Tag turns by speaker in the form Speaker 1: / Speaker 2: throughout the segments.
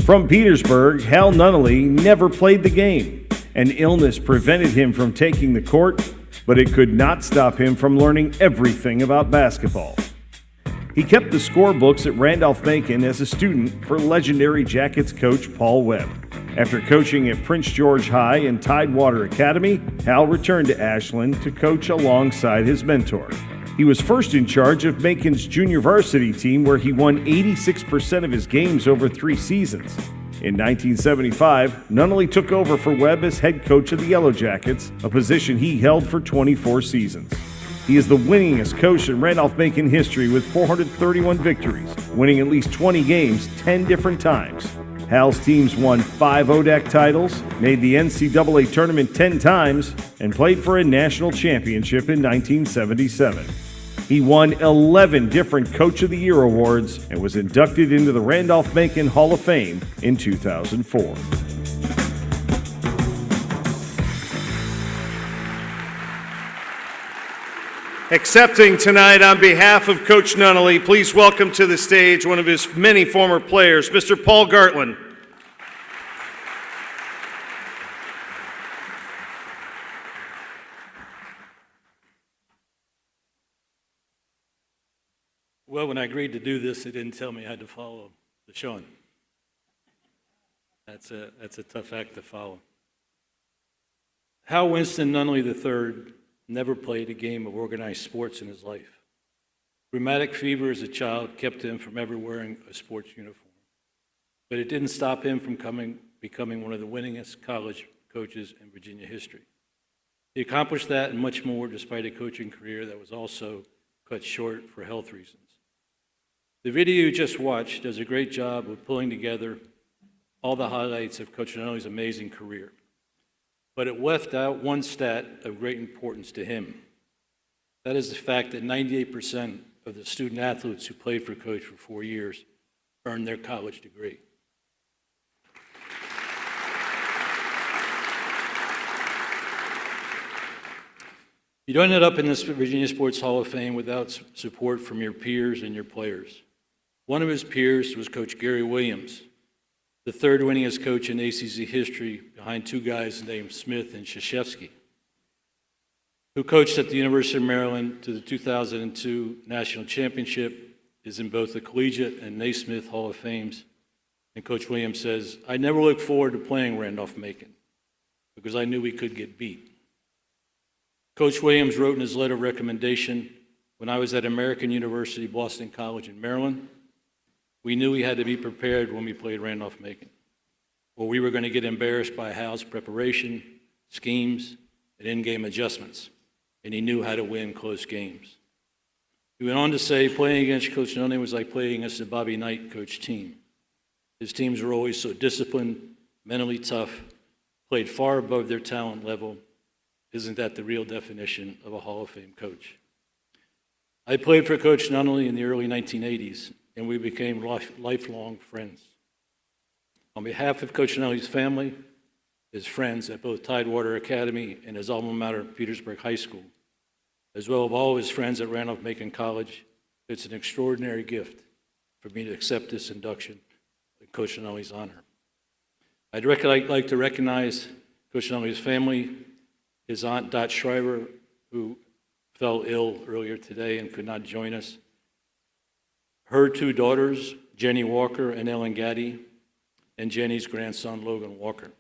Speaker 1: From Petersburg, Hal Nunnally never played the game. An illness prevented him from taking the court, but it could not stop him from learning everything about basketball. He kept the scorebooks at Randolph-Macon as a student for legendary Jackets coach Paul Webb. After coaching at Prince George High and Tidewater Academy, Hal returned to Ashland to coach alongside his mentor. He was first in charge of Macon's junior varsity team, where he won 86% of his games over 3 seasons. In 1975, Nunnally took over for Webb as head coach of the Yellow Jackets, a position he held for 24 seasons. He is the winningest coach in Randolph-Macon history with 431 victories, winning at least 20 games 10 different times. Hal's teams won 5 ODAC titles, made the NCAA tournament 10 times, and played for a national championship in 1977. He won 11 different Coach of the Year awards and was inducted into the Randolph-Macon Hall of Fame in 2004. Accepting tonight on behalf of Coach Nunnally, please welcome to the stage one of his many former players, Mr. Paul Gartlan.
Speaker 2: Well, when I agreed to do this, they didn't tell me I had to follow the Sean. That's a tough act to follow. Hal Winston Nunnally III never played a game of organized sports in his life. Rheumatic fever as a child kept him from ever wearing a sports uniform. But it didn't stop him from becoming one of the winningest college coaches in Virginia history. He accomplished that and much more despite a coaching career that was also cut short for health reasons. The video you just watched does a great job of pulling together all the highlights of Coach Nunnally's amazing career. But it left out one stat of great importance to him. That is the fact that 98% of the student athletes who played for Coach for 4 years earned their college degree. You don't end up in this Virginia Sports Hall of Fame without support from your peers and your players. One of his peers was Coach Gary Williams, the third winningest coach in ACC history behind 2 guys named Smith and Krzyzewski, who coached at the University of Maryland to the 2002 National Championship, is in both the Collegiate and Naismith Hall of Fames. And Coach Williams says, "I never looked forward to playing Randolph-Macon because I knew we could get beat." Coach Williams wrote in his letter of recommendation, "When I was at American University Boston College in Maryland, we knew we had to be prepared when we played Randolph-Macon, or we were going to get embarrassed by Hal's preparation, schemes, and in-game adjustments, and he knew how to win close games." He went on to say, "Playing against Coach Nunnally was like playing against the Bobby Knight coach team. His teams were always so disciplined, mentally tough, played far above their talent level. Isn't that the real definition of a Hall of Fame coach?" I played for Coach Nunnally in the early 1980s, and we became lifelong friends. On behalf of Coach Nunnally's family, his friends at both Tidewater Academy and his alma mater, Petersburg High School, as well as all of his friends at Randolph-Macon College, it's an extraordinary gift for me to accept this induction in Coach Nunnally's honor. I'd like to recognize Coach Nunnally's family, his aunt Dot Schreiber, who fell ill earlier today and could not join us, her 2 daughters, Jenny Walker and Ellen Gaddy, and Jenny's grandson, Logan Walker,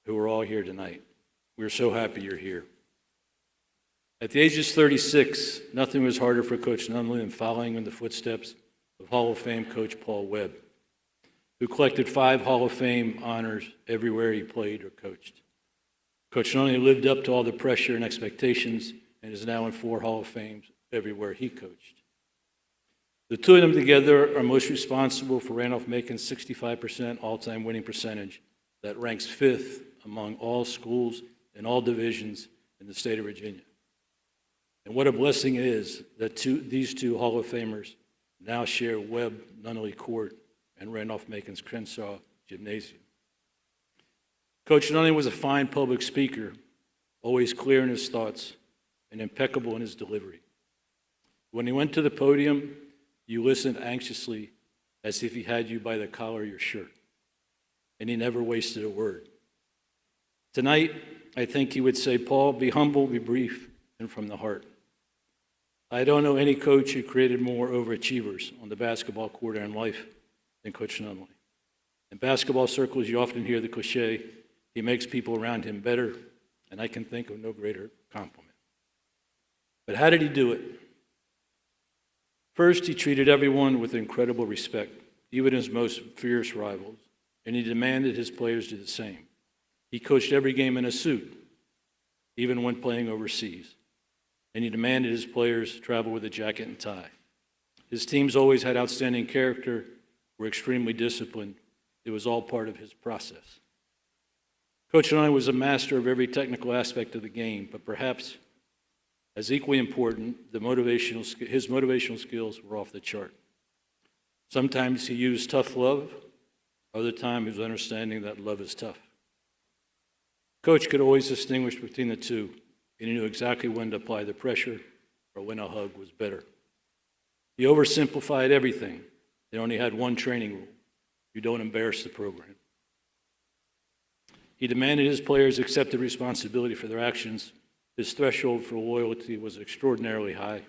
Speaker 2: who are all here tonight. We're so happy you're here. At the age of 36, nothing was harder for Coach Nunnally than following in the footsteps of Hall of Fame coach Paul Webb, who collected 5 Hall of Fame honors everywhere he played or coached. Coach Nunnally lived up to all the pressure and expectations and is now in 4 Hall of Fames everywhere he coached. The 2 of them together are most responsible for Randolph-Macon's 65% all-time winning percentage that ranks 5th among all schools in all divisions in the state of Virginia. And what a blessing it is that these 2 Hall of Famers now share Webb Nunnally Court and Randolph-Macon's Crenshaw Gymnasium. Coach Nunnally was a fine public speaker, always clear in his thoughts and impeccable in his delivery. When he went to the podium, you listened anxiously as if he had you by the collar of your shirt, and he never wasted a word. Tonight, I think he would say, Paul, be humble, be brief, and from the heart. I don't know any coach who created more overachievers on the basketball court and in life than Coach Nunnally. In basketball circles, you often hear the cliche, he makes people around him better, and I can think of no greater compliment. But how did he do it? First, he treated everyone with incredible respect, even his most fierce rivals, and he demanded his players do the same. He coached every game in a suit, even when playing overseas, and he demanded his players travel with a jacket and tie. His teams always had outstanding character, were extremely disciplined. It was all part of his process. Coach Nunnally was a master of every technical aspect of the game, but perhaps as equally important, his motivational skills were off the chart. Sometimes he used tough love, other times he was understanding that love is tough. Coach could always distinguish between the two, and he knew exactly when to apply the pressure or when a hug was better. He oversimplified everything. They only had one training rule: you don't embarrass the program. He demanded his players accept the responsibility for their actions. His threshold for loyalty was extraordinarily high,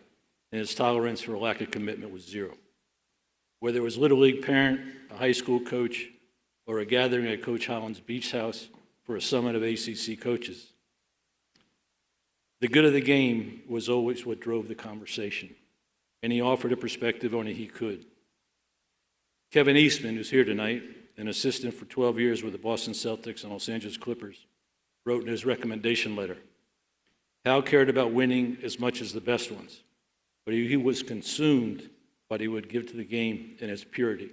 Speaker 2: and his tolerance for a lack of commitment was zero. Whether it was Little League parent, a high school coach, or a gathering at Coach Holland's beach house for a summit of ACC coaches, the good of the game was always what drove the conversation, and he offered a perspective only he could. Kevin Eastman, who's here tonight, an assistant for 12 years with the Boston Celtics and Los Angeles Clippers, wrote in his recommendation letter, Hal cared about winning as much as the best ones, but he was consumed by what he would give to the game in its purity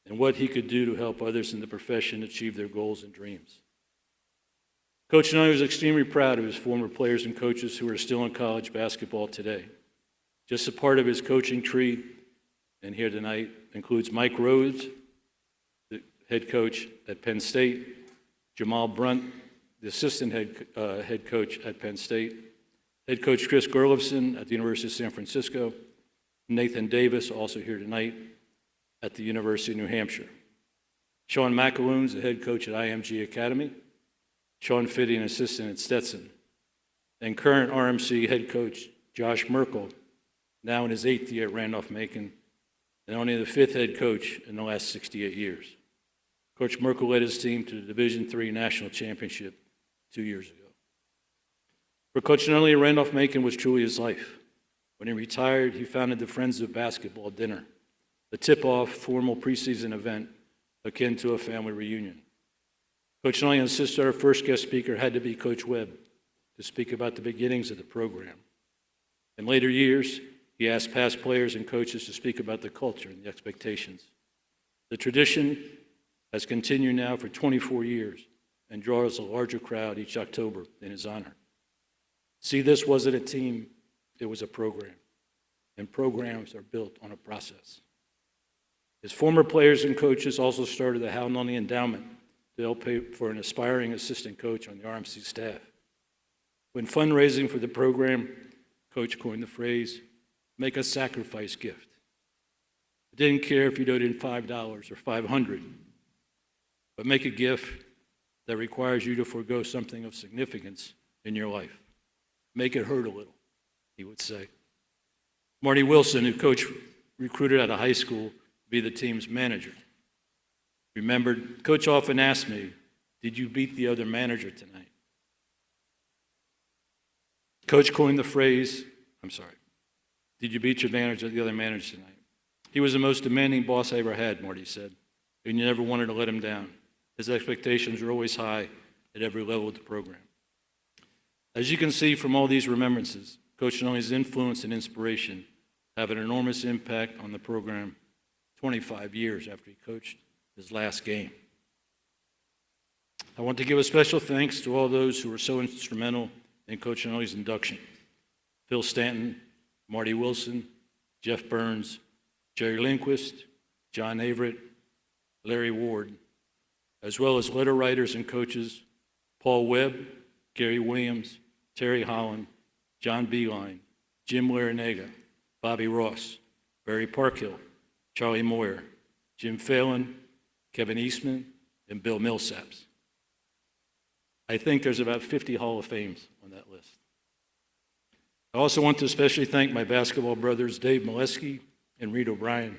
Speaker 2: and what he could do to help others in the profession achieve their goals and dreams. Coach Nunnally was extremely proud of his former players and coaches who are still in college basketball today. Just a part of his coaching tree, and here tonight, includes Mike Rhodes, the head coach at Penn State, Jamal Brunt, the assistant head coach at Penn State, head coach Chris Gerlofson at the University of San Francisco, Nathan Davis, also here tonight, at the University of New Hampshire. Sean McAloon's the head coach at IMG Academy, Sean Fitty, an assistant at Stetson, and current RMC head coach Josh Merkel, now in his 8th year at Randolph-Macon, and only the 5th head coach in the last 68 years. Coach Merkel led his team to the Division III National Championship 2 years ago. For Coach Nunnally, Randolph-Macon was truly his life. When he retired, he founded the Friends of Basketball Dinner, a tip-off formal preseason event akin to a family reunion. Coach Nunnally insisted our first guest speaker had to be Coach Webb to speak about the beginnings of the program. In later years, he asked past players and coaches to speak about the culture and the expectations. The tradition has continued now for 24 years and draws a larger crowd each October in his honor. See, this wasn't a team, it was a program, and programs are built on a process. His former players and coaches also started the Hal Nunnally Endowment to help pay for an aspiring assistant coach on the RMC staff. When fundraising for the program, Coach coined the phrase, make a sacrifice gift. It didn't care if you donated $5 or $500, but make a gift that requires you to forego something of significance in your life. Make it hurt a little, he would say. Marty Wilson, who Coach recruited out of high school to be the team's manager, remembered, Coach often asked me, did you beat the other manager tonight? Coach coined the phrase, did you beat the other manager tonight? He was the most demanding boss I ever had, Marty said, and you never wanted to let him down. His expectations were always high at every level of the program. As you can see from all these remembrances, Coach Nunnally's influence and inspiration have an enormous impact on the program 25 years after he coached his last game. I want to give a special thanks to all those who were so instrumental in Coach Nunnally's induction. Phil Stanton, Marty Wilson, Jeff Burns, Jerry Lindquist, John Averett, Larry Ward, as well as letter writers and coaches Paul Webb, Gary Williams, Terry Holland, John Beeline, Jim Larinaga, Bobby Ross, Barry Parkhill, Charlie Moyer, Jim Phelan, Kevin Eastman, and Bill Millsaps. I think there's about 50 Hall of Fames on that list. I also want to especially thank my basketball brothers, Dave Molesky and Reed O'Brien,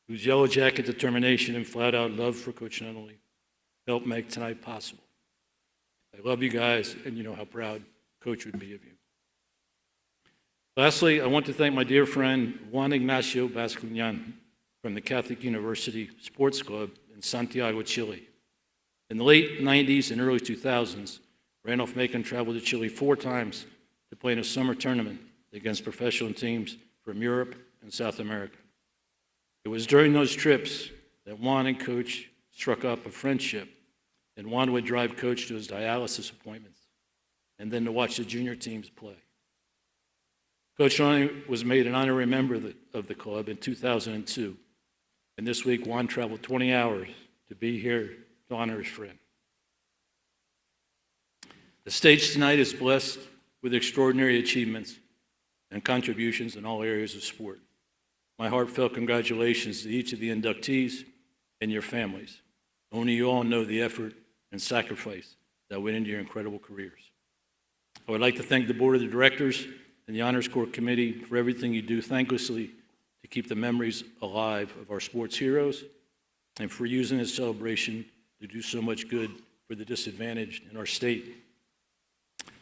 Speaker 2: whose yellow jacket determination and flat-out love for Coach Nunnally helped make tonight possible. I love you guys, and you know how proud Coach would be of you. Lastly, I want to thank my dear friend Juan Ignacio Bascuñan from the Catholic University Sports Club in Santiago, Chile. In the late 90s and early 2000s, Randolph-Macon traveled to Chile 4 times to play in a summer tournament against professional teams from Europe and South America. It was during those trips that Juan and Coach struck up a friendship, and Juan would drive Coach to his dialysis appointments and then to watch the junior teams play. Coach Nunnally was made an honorary member of the club in 2002, and this week Juan traveled 20 hours to be here to honor his friend. The stage tonight is blessed with extraordinary achievements and contributions in all areas of sport. My heartfelt congratulations to each of the inductees and your families. Only you all know the effort and sacrifice that went into your incredible careers. I would like to thank the Board of Directors and the Honors Corps Committee for everything you do thanklessly to keep the memories alive of our sports heroes, and for using this celebration to do so much good for the disadvantaged in our state.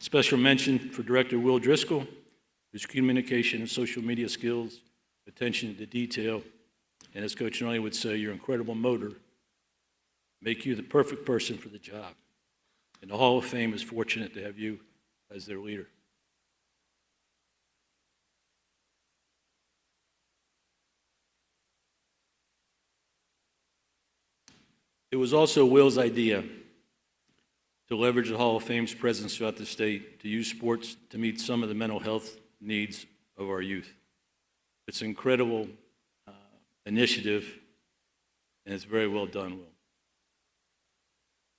Speaker 2: Special mention for Director Will Driscoll, whose communication and social media skills, attention to detail, and as Coach Nunnally would say, your incredible motor, make you the perfect person for the job. And the Hall of Fame is fortunate to have you as their leader. It was also Will's idea to leverage the Hall of Fame's presence throughout the state to use sports to meet some of the mental health needs of our youth. It's an incredible initiative, and it's very well done, Will.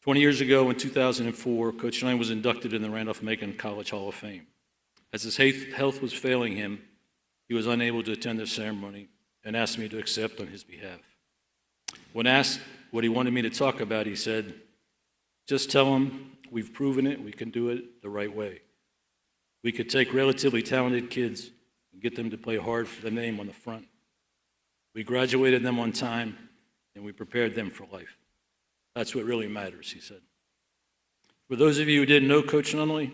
Speaker 2: 20 years ago, in 2004, Coach Nunnally was inducted in the Randolph-Macon College Hall of Fame. As his health was failing him, he was unable to attend the ceremony and asked me to accept on his behalf. When asked what he wanted me to talk about, he said, "Just tell him we've proven it, we can do it the right way. We could take relatively talented kids and get them to play hard for the name on the front. We graduated them on time, and we prepared them for life. That's what really matters," he said. For those of you who didn't know Coach Nunnally,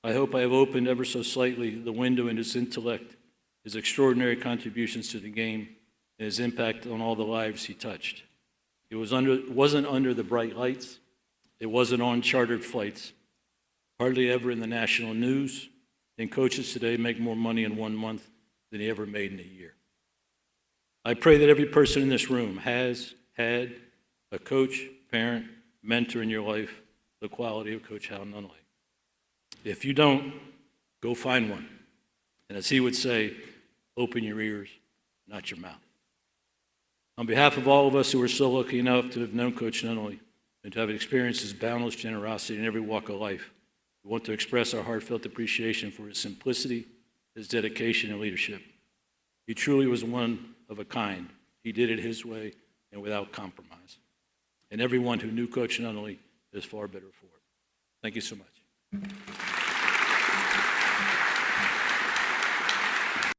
Speaker 2: I hope I have opened ever so slightly the window into his intellect, his extraordinary contributions to the game, and his impact on all the lives he touched. It wasn't under the bright lights. It wasn't on chartered flights. Hardly ever in the national news. And coaches today make more money in 1 month than he ever made in a year. I pray that every person in this room has had a coach, parent, mentor in your life, the quality of Coach Hal Nunnally. If you don't, go find one. And as he would say, open your ears, not your mouth. On behalf of all of us who are so lucky enough to have known Coach Nunnally and to have experienced his boundless generosity in every walk of life, we want to express our heartfelt appreciation for his simplicity, his dedication, and leadership. He truly was one of a kind. He did it his way and without compromise. And everyone who knew Coach Nunnally is far better for it. Thank you so much.